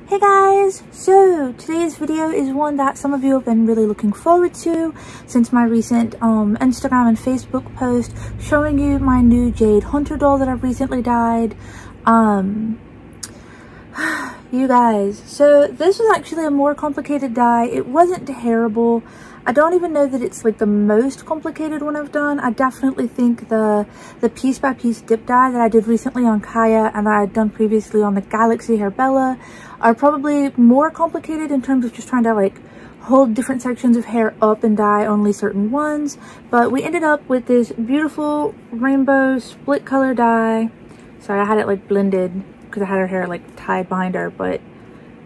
Hey guys! So today's video is one that some of you have been really looking forward to since my recent Instagram and Facebook post showing you my new Jade Hunter doll that I've recently dyed. You guys, so this was actually a more complicated dye. It wasn't terrible. I don't even know that it's like the most complicated one I've done. I definitely think the piece by piece dip dye that I did recently on Kaya and that I'd done previously on the Galaxy Hair Bella are probably more complicated in terms of just trying to like hold different sections of hair up and dye only certain ones. But we ended up with this beautiful rainbow split color dye. Sorry, I had it like blended because I had her hair like tied behind her, but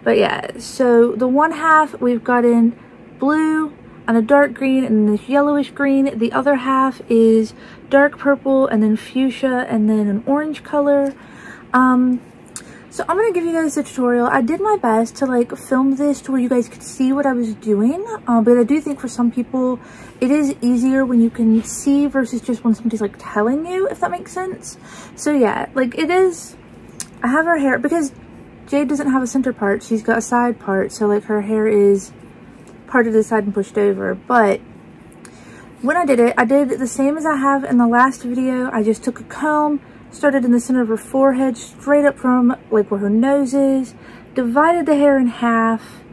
yeah. So the one half we've got in blue and a dark green and this yellowish green. The other half is dark purple and then fuchsia and then an orange color. So I'm gonna give you guys a tutorial. I did my best to like film this to where you guys could see what I was doing, but I do think for some people it is easier when you can see versus just when somebody's like telling you, if that makes sense. So yeah, like it is, I have her hair, because Jade doesn't have a center part, she's got a side part, so like her hair is parted to the side and pushed over. But when I did it, I did the same as I have in the last video. I just took a comb, started in the center of her forehead, straight up from like where her nose is, divided the hair in half,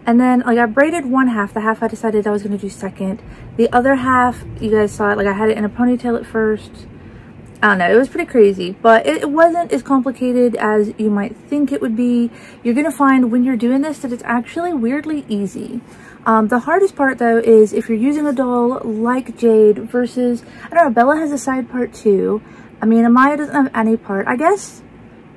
and then like I braided one half, the half I decided I was going to do second. The other half, you guys saw it, like I had it in a ponytail at first. I don't know, it was pretty crazy, but it wasn't as complicated as you might think it would be. You're gonna find when you're doing this that it's actually weirdly easy. The hardest part though is if you're using a doll like Jade versus, I don't know, Bella has a side part too. I mean, Amaya doesn't have any part. I guess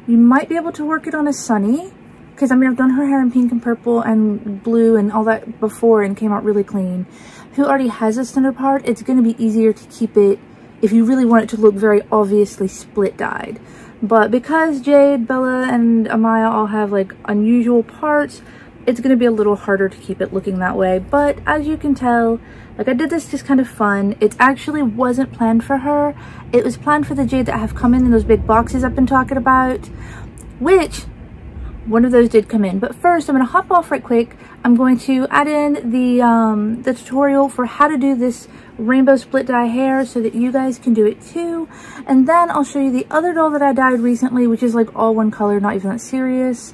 you might be able to work it on a Sunny, because I mean, I've done her hair in pink and purple and blue and all that before and came out really clean. Who already has a center part, it's gonna be easier to keep it if you really want it to look very obviously split dyed. But because Jade, Bella, and Amaya all have like unusual parts, it's going to be a little harder to keep it looking that way. But as you can tell, like I did this just kind of fun. It actually wasn't planned for her. It was planned for the Jade that have come in those big boxes I've been talking about, which one of those did come in. But first I'm going to hop off right quick. I'm going to add in the tutorial for how to do this rainbow split dye hair so that you guys can do it too. And then I'll show you the other doll that I dyed recently, which is like all one color, not even that serious.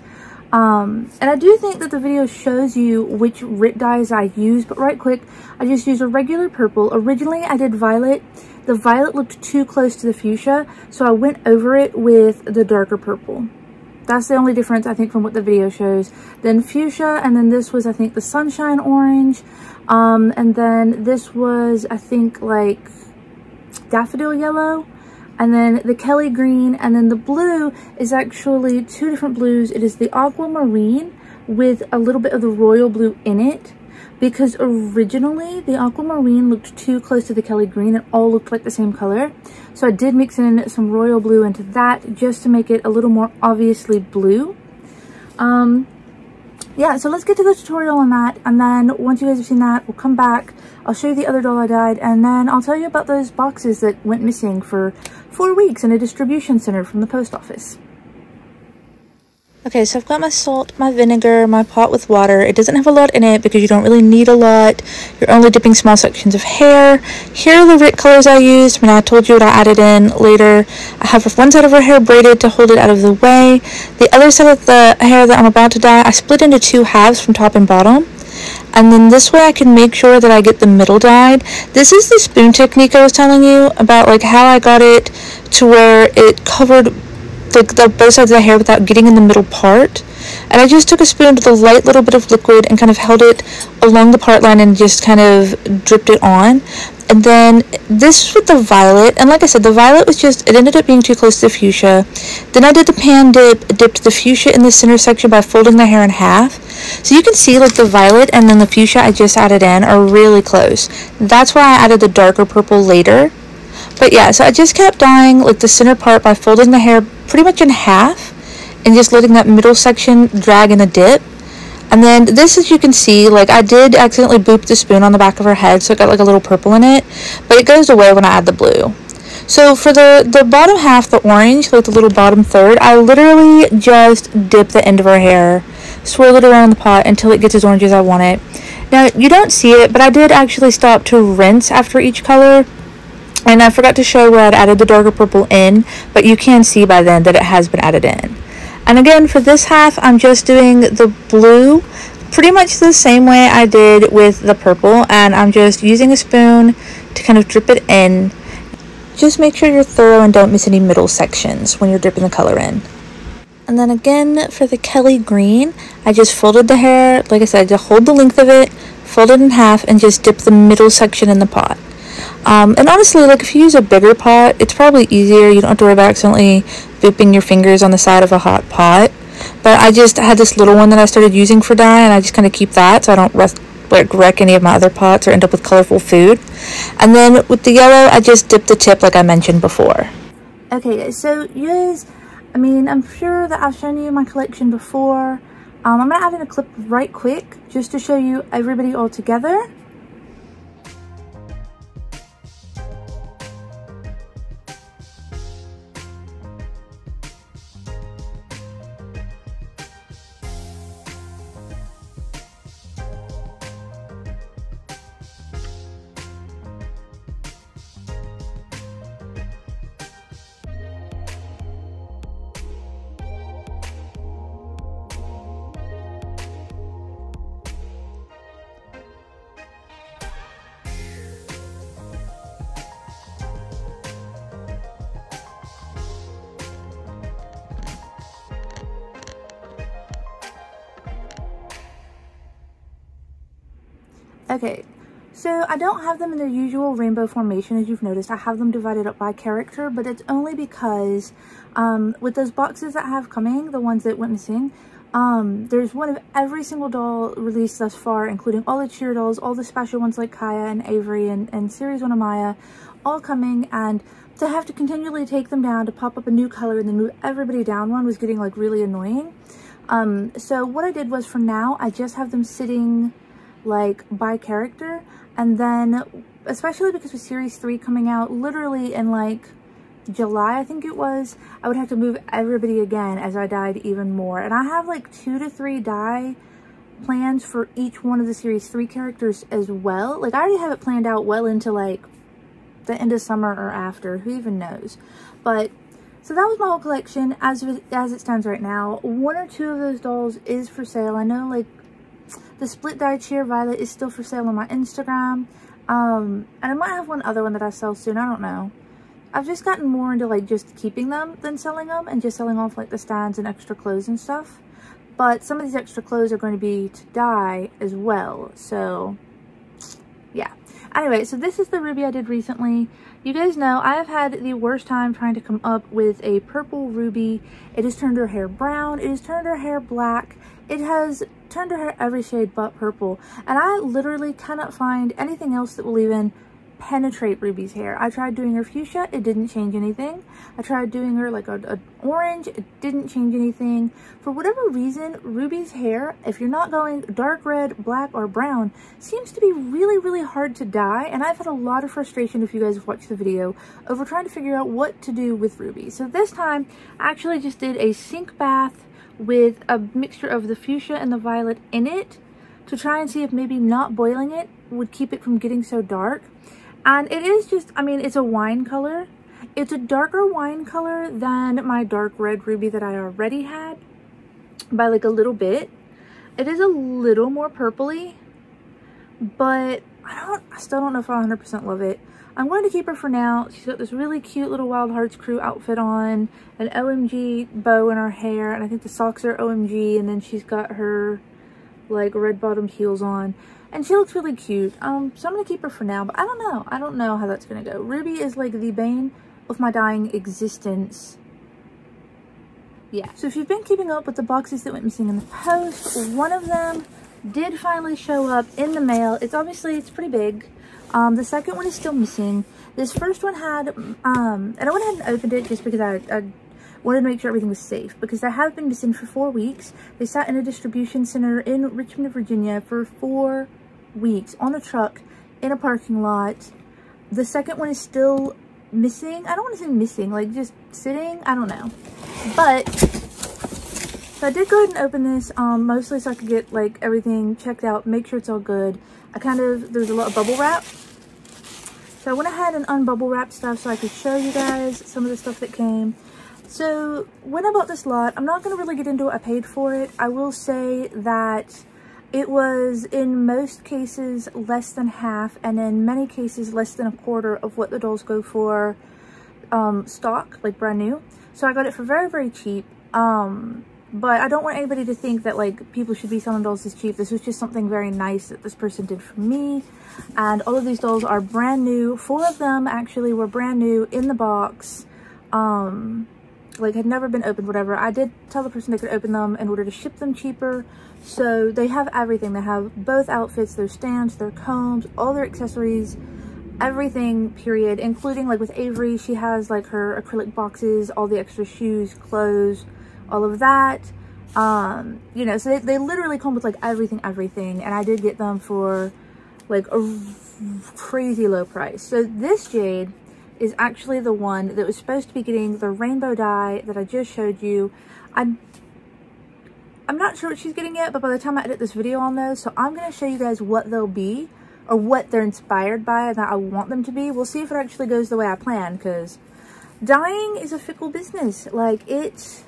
And I do think that the video shows you which RIT dyes I use, but right quick, I just used a regular purple. Originally I did violet. The violet looked too close to the fuchsia, so I went over it with the darker purple. That's the only difference I think from what the video shows. Then fuchsia, and then this was I think the sunshine orange, and then this was I think like daffodil yellow, and then the Kelly green, and then the blue is actually two different blues. It is the aquamarine with a little bit of the royal blue in it, because originally the aquamarine looked too close to the Kelly green. It all looked like the same color. So I did mix in some royal blue into that just to make it a little more obviously blue. Yeah, so let's get to the tutorial on that, and then once you guys have seen that, we'll come back, I'll show you the other doll I dyed, and then I'll tell you about those boxes that went missing for 4 weeks in a distribution center from the post office. Okay, so I've got my salt, my vinegar, my pot with water. It doesn't have a lot in it because you don't really need a lot. You're only dipping small sections of hair. Here are the RIT colors I used. I mean, I told you what I added in later. I have one side of her hair braided to hold it out of the way. The other side of the hair that I'm about to dye, I split into 2 halves from top and bottom. And then this way I can make sure that I get the middle dyed. This is the spoon technique I was telling you about, like how I got it to where it covered the both sides of the hair without getting in the middle part. And I just took a spoon with a light little bit of liquid and kind of held it along the part line and just kind of dripped it on. And then this with the violet, and like I said, the violet was just, it ended up being too close to the fuchsia. Then I did the pan dip, dipped the fuchsia in the center section by folding the hair in half. So you can see like the violet and then the fuchsia I just added in are really close. That's why I added the darker purple later. But yeah, so I just kept dyeing like the center part by folding the hair pretty much in half and just letting that middle section drag in the dip. And then this, as you can see, like I did accidentally boop the spoon on the back of her head, so it got like a little purple in it, but it goes away when I add the blue. So for the bottom half, the orange, like the little bottom third, I literally just dip the end of her hair, swirl it around the pot until it gets as orange as I want it. Now, you don't see it, but I did actually stop to rinse after each color, and I forgot to show where I'd added the darker purple in, but you can see by then that it has been added in. And again, for this half, I'm just doing the blue pretty much the same way I did with the purple, and I'm just using a spoon to kind of drip it in. Just make sure you're thorough and don't miss any middle sections when you're dripping the color in. And then again, for the Kelly green, I just folded the hair, like I said, to hold the length of it, fold it in half, and just dip the middle section in the pot. And honestly, like if you use a bigger pot, it's probably easier. You don't have to worry about accidentally booping your fingers on the side of a hot pot. But I just had this little one that I started using for dye, and I just kind of keep that so I don't wreck any of my other pots or end up with colorful food. And then with the yellow, I just dip the tip like I mentioned before. Okay, so you guys, I mean, I'm sure that I've shown you my collection before. I'm going to add in a clip right quick just to show you everybody all together. Okay, so I don't have them in their usual rainbow formation, as you've noticed. I have them divided up by character, but it's only because with those boxes that I have coming, the ones that went missing, there's one of every single doll released thus far, including all the cheer dolls, all the special ones like Kaya and Avery and Series 1 Amaya, all coming, and to have to continually take them down to pop up a new color and then move everybody down one was getting like really annoying. So what I did was, for now, I just have them sitting like by character, and then especially because with Series 3 coming out literally in like July, I think it was, I would have to move everybody again as I dyed even more. And I have like 2 to 3 dye plans for each one of the Series 3 characters as well. Like I already have it planned out well into like the end of summer or after, who even knows. But so that was my whole collection as it stands right now. 1 or 2 of those dolls is for sale. I know like the split dye cheer Violet is still for sale on my Instagram. And I might have one other one that I sell soon. I don't know. I've just gotten more into like just keeping them than selling them, and just selling off like the stands and extra clothes and stuff. But some of these extra clothes are going to be to dye as well. So yeah. Anyway, so this is the Ruby I did recently. You guys know I have had the worst time trying to come up with a purple Ruby. It has turned her hair brown. It has turned her hair black. It has turned her hair every shade but purple. And I literally cannot find anything else that will even penetrate Ruby's hair. I tried doing her fuchsia, it didn't change anything. I tried doing her like an orange, it didn't change anything. For whatever reason, Ruby's hair, if you're not going dark red, black, or brown, seems to be really, really hard to dye. And I've had a lot of frustration, if you guys have watched the video, over trying to figure out what to do with Ruby. So this time, I actually just did a sink bath with a mixture of the fuchsia and the violet in it to try and see if maybe not boiling it would keep it from getting so dark. And it is just, I mean, it's a wine color. It's a darker wine color than my dark red Ruby that I already had by like a little bit. It is a little more purpley, but I still don't know if I 100% love it. I'm going to keep her for now. She's got this really cute little Wild Hearts crew outfit on, an OMG bow in her hair, and I think the socks are OMG, and then she's got her like red bottomed heels on. And she looks really cute. So I'm going to keep her for now, but I don't know. I don't know how that's going to go. Ruby is like the bane of my dyeing existence. Yeah. So if you've been keeping up with the boxes that went missing in the post, one of them did finally show up in the mail. It's pretty big. The second one is still missing. This first one had, and I went ahead and opened it just because I wanted to make sure everything was safe, because they have been missing for 4 weeks. They sat in a distribution center in Richmond, Virginia for 4 weeks on a truck in a parking lot. The second one is still missing. I don't want to say missing, like just sitting. I don't know. But so I did go ahead and open this, mostly so I could get like everything checked out, make sure it's all good. There's a lot of bubble wrap. So I went ahead and unbubble wrapped stuff so I could show you guys some of the stuff that came. So when I bought this lot, I'm not going to really get into what I paid for it. I will say that it was in most cases less than half, and in many cases less than a quarter of what the dolls go for stock, like brand new. So I got it for very, very cheap. But I don't want anybody to think that like people should be selling dolls this cheap. This was just something very nice that this person did for me. And all of these dolls are brand new. 4 of them actually were brand new in the box. Like had never been opened, whatever. I did tell the person they could open them in order to ship them cheaper. So they have everything. They have both outfits, their stands, their combs, all their accessories, everything, period. Including like with Avery, she has like her acrylic boxes, all the extra shoes, clothes, all of that. You know, so they literally come with like everything, and I did get them for like a crazy low price. So this jade is actually the one that was supposed to be getting the rainbow dye that I just showed you. I'm not sure what she's getting yet, but by the time I edit this video on those, so I'm going to show you guys what they'll be, or what they're inspired by and that I want them to be. We'll see if it actually goes the way I plan, because dyeing is a fickle business. Like it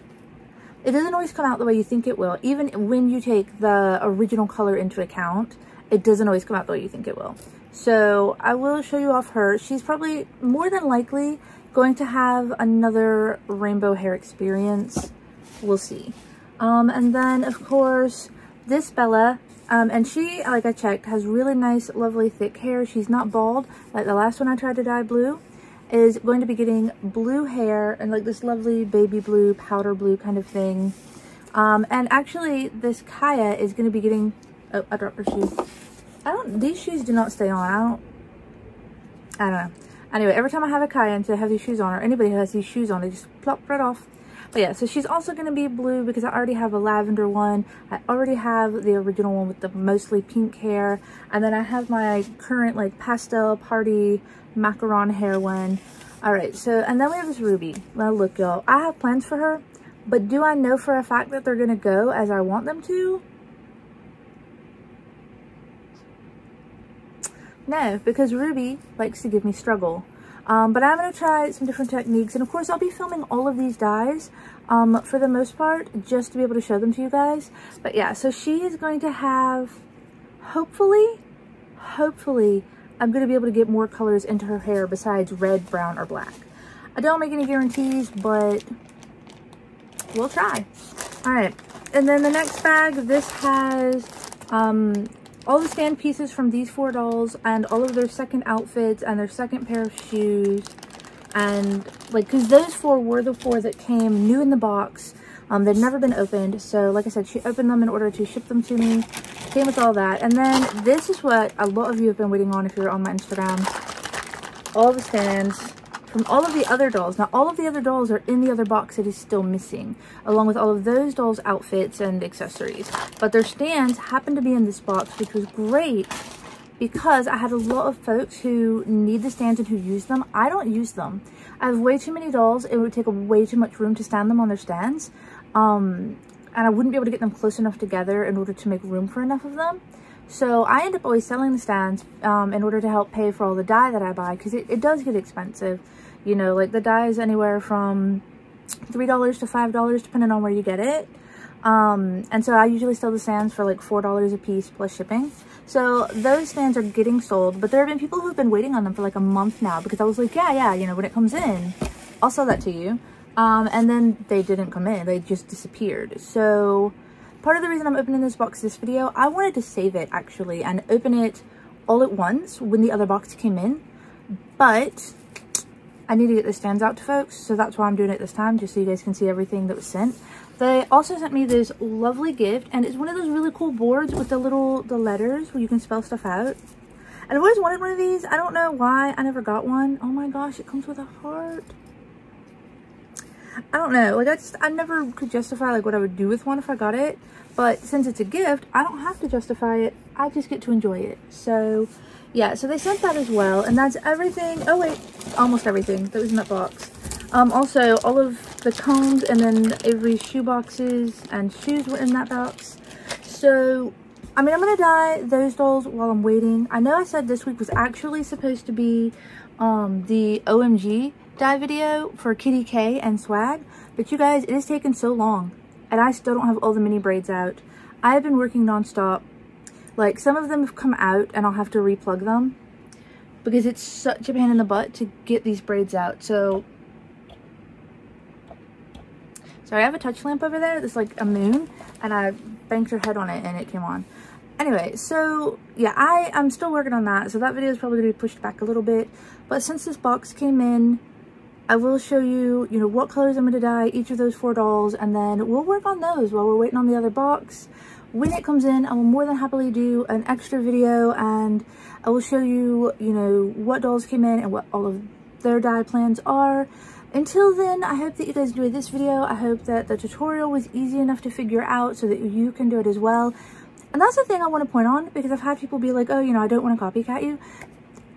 doesn't always come out the way you think it will. Even when you take the original color into account, it doesn't always come out the way you think it will. So I will show you off her. She's probably more than likely going to have another rainbow hair experience. We'll see. And then of course this Bella, and she, like I checked, has really nice, lovely, thick hair. She's not bald like the last one I tried to dye blue. Is going to be getting blue hair and like this lovely baby blue, powder blue kind of thing. And actually this Kaya is going to be getting, oh, I dropped her shoe. These shoes do not stay on. I don't know. Anyway, every time I have a Kaya and I have these shoes on, or anybody who has these shoes on, they just plop right off. But yeah, so she's also going to be blue because I already have a lavender one. I already have the original one with the mostly pink hair. And then I have my current like pastel party macaron hair one. Alright, so, and then we have this Ruby. Now look, y'all, I have plans for her, but do I know for a fact that they're going to go as I want them to? No, because Ruby likes to give me struggle. But I'm going to try some different techniques, and of course I'll be filming all of these dyes for the most part, just to be able to show them to you guys. But yeah, so she is going to have, hopefully, I'm going to be able to get more colors into her hair besides red, brown, or black. I don't make any guarantees, but we'll try. Alright, and then the next bag, this has all the stand pieces from these 4 dolls and all of their second outfits and their second pair of shoes. And like, because those 4 were the 4 that came new in the box. They'd never been opened. So like I said, she opened them in order to ship them to me. Came with all that. And then this is what a lot of you have been waiting on if you're on my Instagram. All the stands from all of the other dolls. Now all of the other dolls are in the other box that is still missing, along with all of those dolls' outfits and accessories. But their stands happen to be in this box, which was great because I had a lot of folks who need the stands and who use them. I don't use them. I have way too many dolls. It would take way too much room to stand them on their stands. And I wouldn't be able to get them close enough together in order to make room for enough of them. So I end up always selling the stands in order to help pay for all the dye that I buy, because it does get expensive. You know, like the dye is anywhere from $3 to $5 depending on where you get it. And so I usually sell the stands for like $4 a piece plus shipping. So those stands are getting sold, but there have been people who've been waiting on them for like a month now, because I was like, yeah, you know, when it comes in, I'll sell that to you. And then they didn't come in, they just disappeared. So part of the reason I'm opening this box this video, I wanted to save it actually and open it all at once when the other box came in, but I need to get the stands out to folks, so that's why I'm doing it this time, just so you guys can see everything that was sent. They also sent me this lovely gift, and it's one of those really cool boards with the letters where you can spell stuff out. And I've always wanted one of these. I don't know why I never got one. Oh my gosh, it comes with a heart. I don't know, like I never could justify like what I would do with one if I got it, but since it's a gift, I don't have to justify it. I just get to enjoy it. So yeah, so they sent that as well, and that's everything. Oh wait, almost everything that was in that box. Also all of the combs and then Avery's shoe boxes and shoes were in that box. So I mean, I'm gonna dye those dolls while I'm waiting. I know I said this week was actually supposed to be the OMG dye video for Kitty K and Swag, but you guys, it has taken so long and I still don't have all the mini braids out. I've been working nonstop. Like, some of them have come out and I'll have to replug them because it's such a pain in the butt to get these braids out. So sorry, I have a touch lamp over there that's like a moon, and I banged her head on it and it came on. Anyway, so yeah, I'm still working on that, so that video is probably gonna be pushed back a little bit. But since this box came in, I will show you, you know, what colors I'm gonna dye each of those 4 dolls, and then we'll work on those while we're waiting on the other box. When it comes in, I will more than happily do an extra video, and I will show you, you know, what dolls came in and what all of their dye plans are. Until then, I hope that you guys enjoyed this video. I hope that the tutorial was easy enough to figure out so that you can do it as well. And that's the thing I want to point on, because I've had people be like, oh, you know, I don't want to copycat you.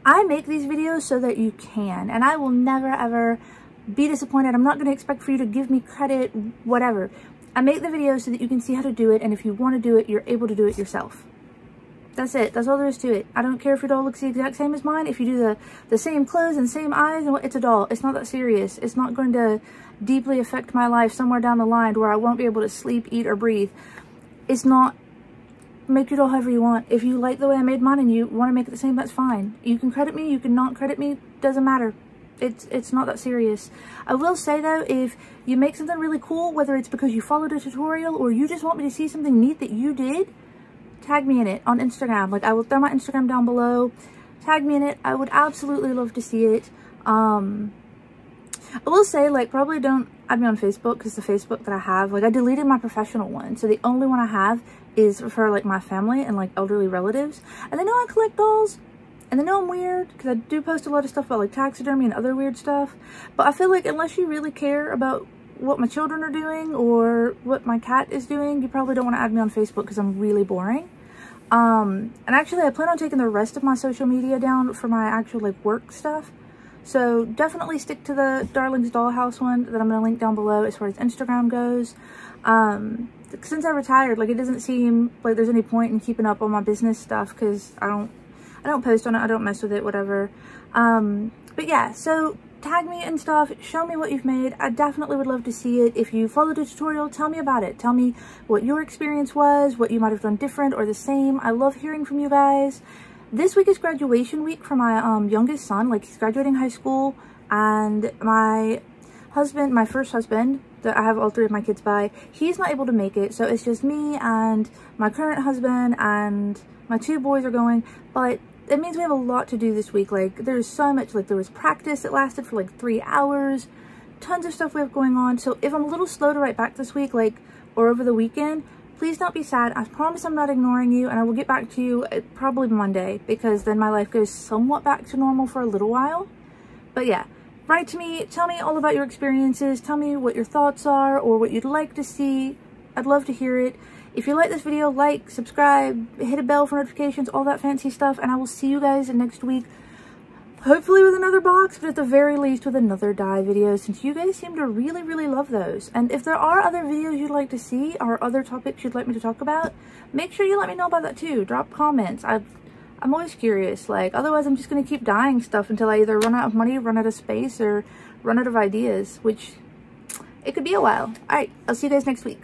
I make these videos so that you can, and I will never ever be disappointed. I'm not going to expect for you to give me credit, whatever. I make the videos so that you can see how to do it, and if you want to do it, you're able to do it yourself. That's it. That's all there is to it. I don't care if your doll looks the exact same as mine. If you do the same clothes and same eyes, and it's a doll. It's not that serious. It's not going to deeply affect my life somewhere down the line where I won't be able to sleep, eat, or breathe. It's not. Make your doll however you want. If you like the way I made mine and you want to make it the same, that's fine. You can credit me, you can not credit me, doesn't matter. It's not that serious. I will say though, if you make something really cool, whether it's because you followed a tutorial or you just want me to see something neat that you did, tag me in it on Instagram. Like, I will throw my Instagram down below. Tag me in it. I would absolutely love to see it. I will say, like, probably don't add me on Facebook, because the Facebook that I have, like, I deleted my professional one. So the only one I have is for, like, my family and, like, elderly relatives. And they know I collect dolls. And they know I'm weird, because I do post a lot of stuff about, like, taxidermy and other weird stuff. But I feel like unless you really care about what my children are doing or what my cat is doing, you probably don't want to add me on Facebook, because I'm really boring. And actually, I plan on taking the rest of my social media down for my actual, like, work stuff. So definitely stick to the Darlings Dollhouse one that I'm going to link down below as far as Instagram goes. Since I retired, like, it doesn't seem like there's any point in keeping up on my business stuff, because I don't post on it, I don't mess with it, whatever. But yeah, so tag me and stuff, show me what you've made. I definitely would love to see it. If you followed a tutorial, tell me about it. Tell me what your experience was, what you might have done different or the same. I love hearing from you guys. This week is graduation week for my youngest son. Like, he's graduating high school, and my husband, my first husband that I have all 3 of my kids by, he's not able to make it. So it's just me and my current husband, and my 2 boys are going, but it means we have a lot to do this week. Like, there's so much, like, there was practice that lasted for like 3 hours, tons of stuff we have going on. So if I'm a little slow to write back this week, like, or over the weekend, please don't be sad. I promise I'm not ignoring you, and I will get back to you probably Monday, because then my life goes somewhat back to normal for a little while. But yeah, write to me, tell me all about your experiences, tell me what your thoughts are or what you'd like to see. I'd love to hear it. If you like this video, like, subscribe, hit a bell for notifications, all that fancy stuff, and I will see you guys next week. Hopefully with another box, but at the very least with another dye video, since you guys seem to really, really love those. And if there are other videos you'd like to see or other topics you'd like me to talk about, make sure you let me know about that too. Drop comments. I'm always curious. Like, otherwise I'm just going to keep dyeing stuff until I either run out of money, run out of space, or run out of ideas, which it could be a while. Alright, I'll see you guys next week.